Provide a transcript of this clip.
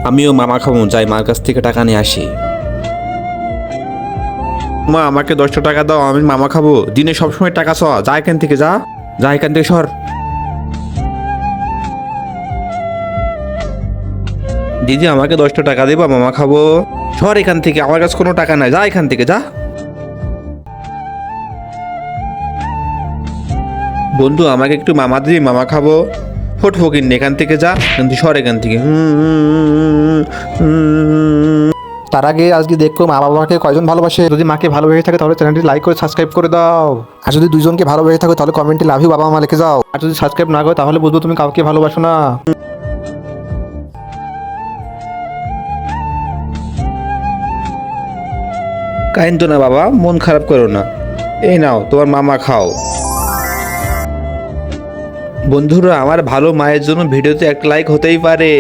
আমিও মামা খাবো, যাই মার কাছ থেকে টাকা নিয়ে আসি। মা আমাকে 10টা টাকা দাও, আমি মামা খাবো। দিনে সবসময় টাকা চাওয়া, যা এখান থেকে, যা যা এখান থেকে সর। দিদি আমাকে 10টা টাকা দেবা, মামা খাবো। সর এখান থেকে, আমার কাছে কোনো টাকা নাই, যা এখান থেকে যা। বন্ধু আমাকে একটু মামা দিবি, মামা খাবো। ফোট ফকিন এখান থেকে যা, কিন্তু সর এখান থেকে। তার আগে আজকে দেখো মা বাবাকে কয়জন ভালোবাসে। যদি মাকে ভালোবেসে থাকে তাহলে চ্যানেলটি লাইক করে সাবস্ক্রাইব করে দাও। আর যদি দুইজনকে ভালোবেসে থাকো তাহলে কমেন্টে লাভ ইউ বাবা মা লিখে যাও। আর যদি সাবস্ক্রাইব না করো তাহলে বুঝবো তুমি কাউকে ভালোবাসো না। কাইন্দ না বাবা, মন খারাপ করো না। এই নাও তোমার মামা খাও। বন্ধুরা, আমার ভালো মায়ের জন্য ভিডিওতে একটা লাইক হতেই পারে।